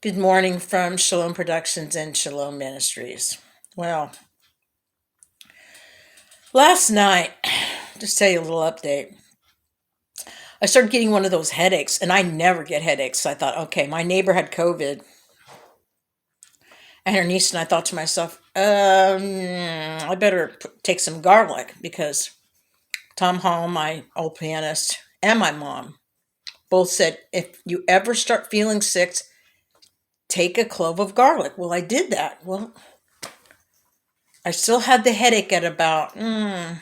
Good morning from Shalom Productions and Shalom Ministries. Well, last night, just tell you a little update. I started getting one of those headaches, and I never get headaches. So I thought, okay, my neighbor had COVID, and her niece, and I thought to myself, I better take some garlic because Tom Hall, my old pianist, and my mom both said, if you ever start feeling sick, take a clove of garlic. Well, I did that. Well, I still had the headache at about, I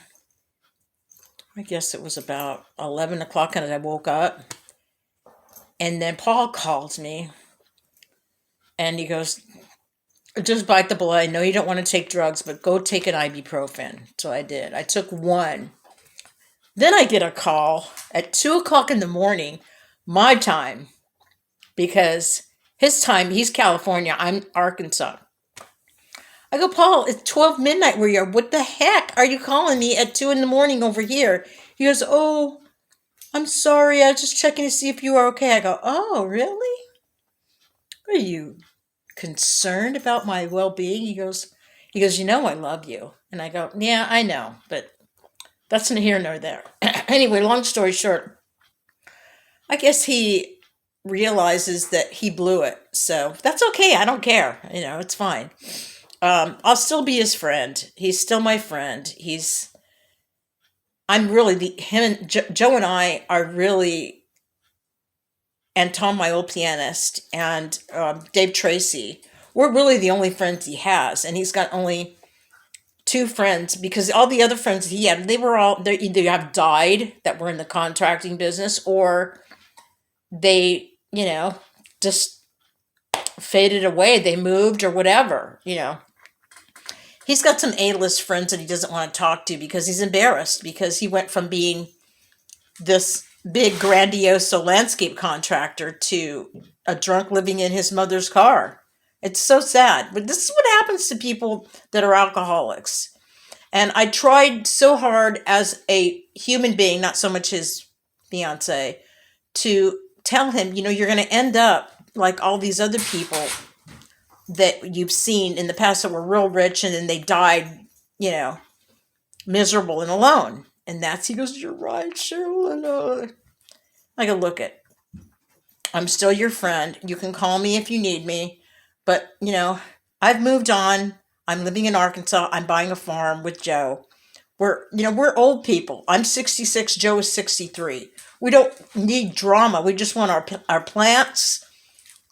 guess it was about 11 o'clock, and I woke up. And then Paul calls me and he goes, just bite the bullet. I know you don't want to take drugs, but go take an ibuprofen. So I did. I took one. Then I get a call at 2 o'clock in the morning, my time, because his time, he's California, I'm Arkansas. I go, Paul, it's 12 midnight where you are. What the heck are you calling me at 2 in the morning over here? He goes, oh, I'm sorry. I was just checking to see if you are okay. I go, oh, really? Are you concerned about my well-being? He goes, you know I love you. And I go, yeah, I know, but that's neither here nor there. Anyway, long story short, I guess he realizes that he blew it. So that's okay. I don't care. It's fine. I'll still be his friend. He's still my friend. I'm really him and Joe and I are really, and Tom, my old pianist, and Dave Tracy, we're really the only friends he has. And he's got only two friends because all the other friends he had, they either have died that were in the contracting business or they, just faded away. They moved or whatever. He's got some A-list friends that he doesn't want to talk to because he's embarrassed because he went from being this big grandiose landscape contractor to a drunk living in his mother's car. It's so sad, but this is what happens to people that are alcoholics. And I tried so hard as a human being, not so much his fiance, to tell him, you're going to end up like all these other people that you've seen in the past that were real rich and then they died, miserable and alone. And he goes, you're right, Sherilyn. I go, look it, I'm still your friend. You can call me if you need me. But, I've moved on. I'm living in Arkansas. I'm buying a farm with Joe. We're old people. I'm 66. Joe is 63. We don't need drama. We just want our plants,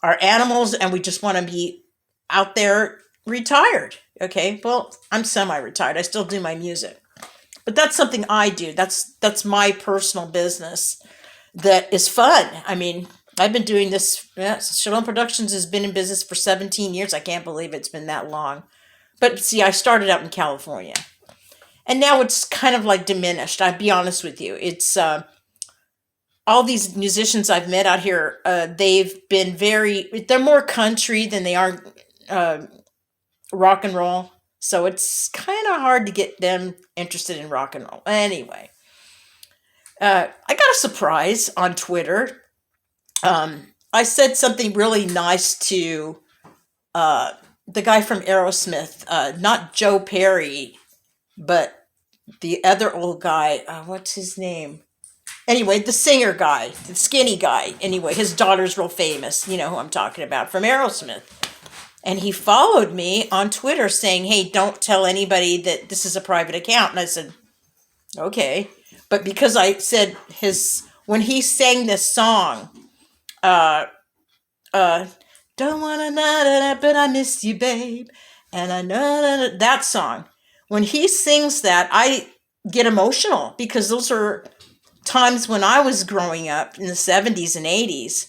our animals, and we just want to be out there retired. Okay. Well, I'm semi-retired. I still do my music, but that's something I do. That's my personal business that is fun. I mean, I've been doing this. Yeah, Shalom Productions has been in business for 17 years. I can't believe it's been that long. But see, I started out in California. And now it's kind of like diminished. I'll be honest with you. It's all these musicians I've met out here, they've been they're more country than they are rock and roll. So it's kind of hard to get them interested in rock and roll. Anyway, I got a surprise on Twitter. I said something really nice to the guy from Aerosmith, not Joe Perry, but the other old guy. What's his name? Anyway, the singer guy, the skinny guy. Anyway, his daughter's real famous. You know who I'm talking about, from Aerosmith. And he followed me on Twitter saying, hey, don't tell anybody that this is a private account. And I said, okay. But because I said when he sang this song, don't wanna but I miss you, babe. And I know that song. When he sings that, I get emotional because those are times when I was growing up in the 70s and 80s,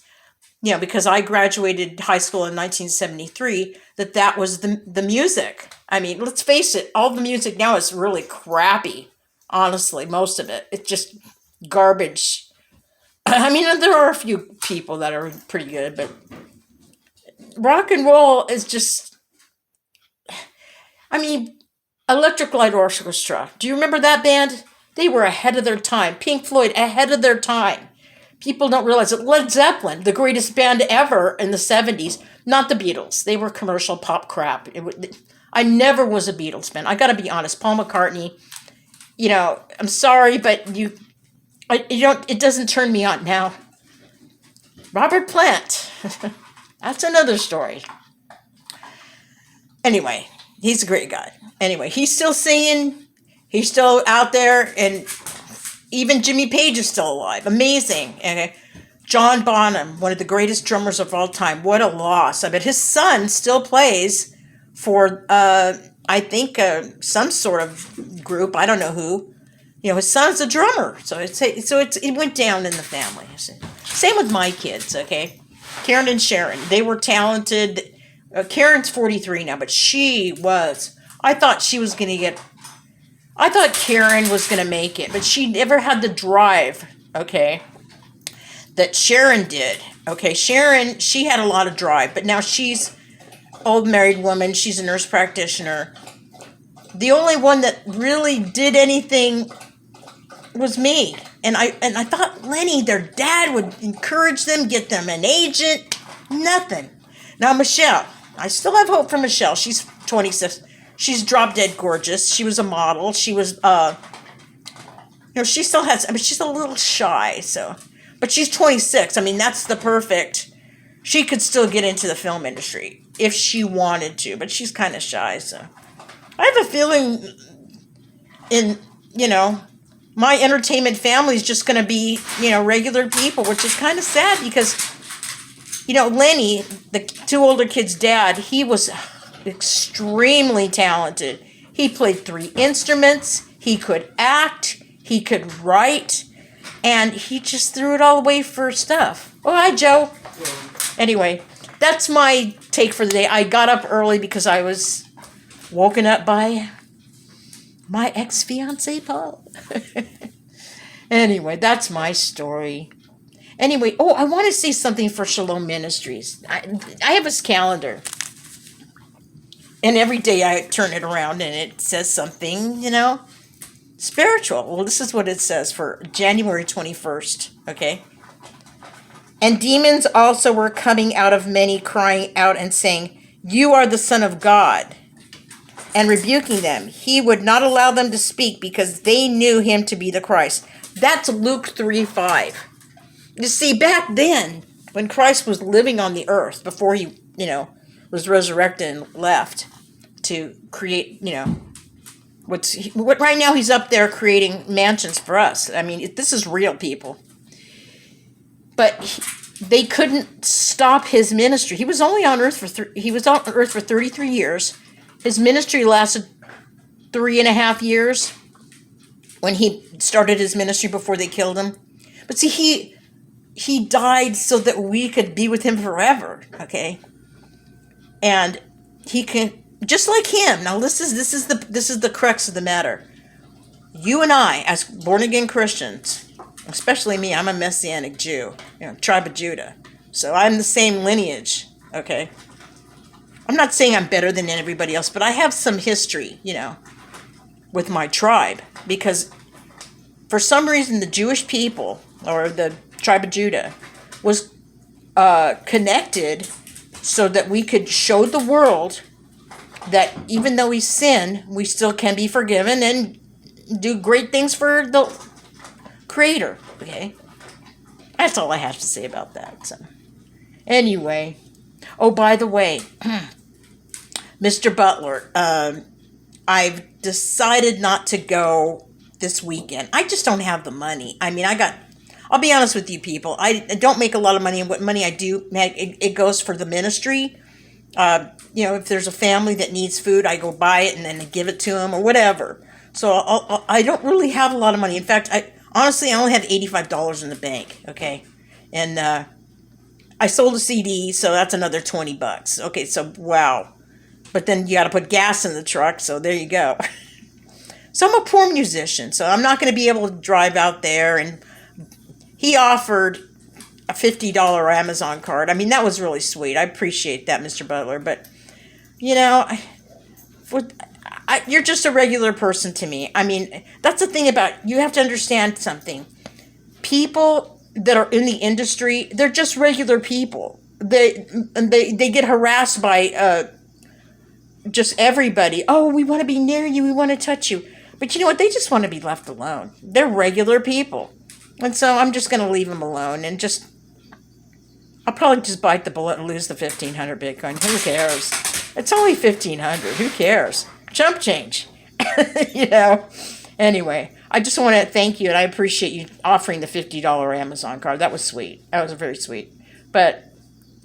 because I graduated high school in 1973, that was the music. I mean, let's face it, all the music now is really crappy. Honestly, most of it. It's just garbage. I mean, there are a few people that are pretty good, but rock and roll is just, I mean, Electric Light Orchestra. Do you remember that band? They were ahead of their time. Pink Floyd, ahead of their time. People don't realize that Led Zeppelin, the greatest band ever in the 70s, not the Beatles. They were commercial pop crap. I never was a Beatles fan. I got to be honest. Paul McCartney, I'm sorry, but it doesn't turn me on. Now, Robert Plant, that's another story. Anyway, he's a great guy. Anyway, he's still singing. He's still out there, and even Jimmy Page is still alive. Amazing. And John Bonham, one of the greatest drummers of all time. What a loss. I bet his son still plays for, I think, some sort of group. I don't know who. His son's a drummer. So it went down in the family. Same with my kids, okay? Karen and Sharon, they were talented. Karen's 43 now, but I thought Karen was going to make it, but she never had the drive, okay, that Sharon did. Okay, Sharon, she had a lot of drive, but now she's an old married woman. She's a nurse practitioner. The only one that really did anything was me. And I thought Lenny, their dad, would encourage them, get them an agent. Nothing. Now, Michelle, I still have hope for Michelle. She's 26. She's drop dead gorgeous. She was a model. She was, she still has, she's a little shy, but she's 26. That's the perfect, she could still get into the film industry if she wanted to, but she's kind of shy, so. I have a feeling my entertainment family is just going to be, regular people, which is kind of sad because, Lenny, the two older kids' dad, he was extremely talented. He played 3 instruments. He could act. He could write. And he just threw it all away for stuff. Oh, hi, Joe. Anyway, that's my take for the day. I got up early because I was woken up by my ex-fiancé, Paul. Anyway, that's my story. Anyway, I want to say something for Shalom Ministries. I have this calendar. And every day I turn it around and it says something, spiritual. Well, this is what it says for January 21st, okay? And demons also were coming out of many, crying out and saying, "You are the Son of God," and rebuking them. He would not allow them to speak because they knew him to be the Christ. That's Luke 3:5. You see, back then, when Christ was living on the earth, before he, was resurrected and left to create, what right now he's up there creating mansions for us. This is real, people. But they couldn't stop his ministry. He was only on earth for 33 years. His ministry lasted 3.5 years when he started his ministry before they killed him. But see, he died so that we could be with him forever, okay? And he can, just like him. Now this is the crux of the matter. You and I, as born again Christians, especially me, I'm a Messianic Jew, tribe of Judah. So I'm the same lineage, okay? I'm not saying I'm better than everybody else, but I have some history, with my tribe. Because for some reason, the Jewish people, or the tribe of Judah, was connected so that we could show the world that even though we sin, we still can be forgiven and do great things for the Creator, okay? That's all I have to say about that. So, anyway. Oh, by the way, Mr. Butler, I've decided not to go this weekend. I just don't have the money. I'll be honest with you people, I don't make a lot of money, and what money I do make, it goes for the ministry. If there's a family that needs food, I go buy it and then give it to them or whatever. So I don't really have a lot of money. In fact, I only have $85 in the bank, okay? And I sold a CD, so that's another $20. Okay, so wow. But then you got to put gas in the truck, so there you go. So I'm a poor musician, so I'm not going to be able to drive out there. And he offered a $50 Amazon card. That was really sweet. I appreciate that, Mr. Butler. But, you're just a regular person to me. That's the thing about, you have to understand something. People that are in the industry, they're just regular people. They get harassed by just everybody. Oh, we want to be near you. We want to touch you. But you know what? They just want to be left alone. They're regular people. And so I'm just going to leave them alone and just, I'll probably just bite the bullet and lose the 1,500 Bitcoin. Who cares? It's only 1,500. Who cares? Chump change. You know? Anyway, I just want to thank you, and I appreciate you offering the $50 Amazon card. That was sweet. That was very sweet. But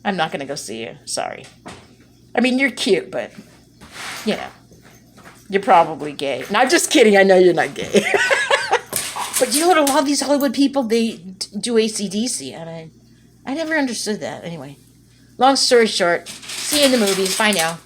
I'm not going to go see you. Sorry. I mean, you're cute, but, you know, you're probably gay. No, I'm just kidding. I know you're not gay. But you know what? A lot of these Hollywood people, they do AC/DC. I mean, I never understood that. Anyway, long story short, see you in the movies. Bye now.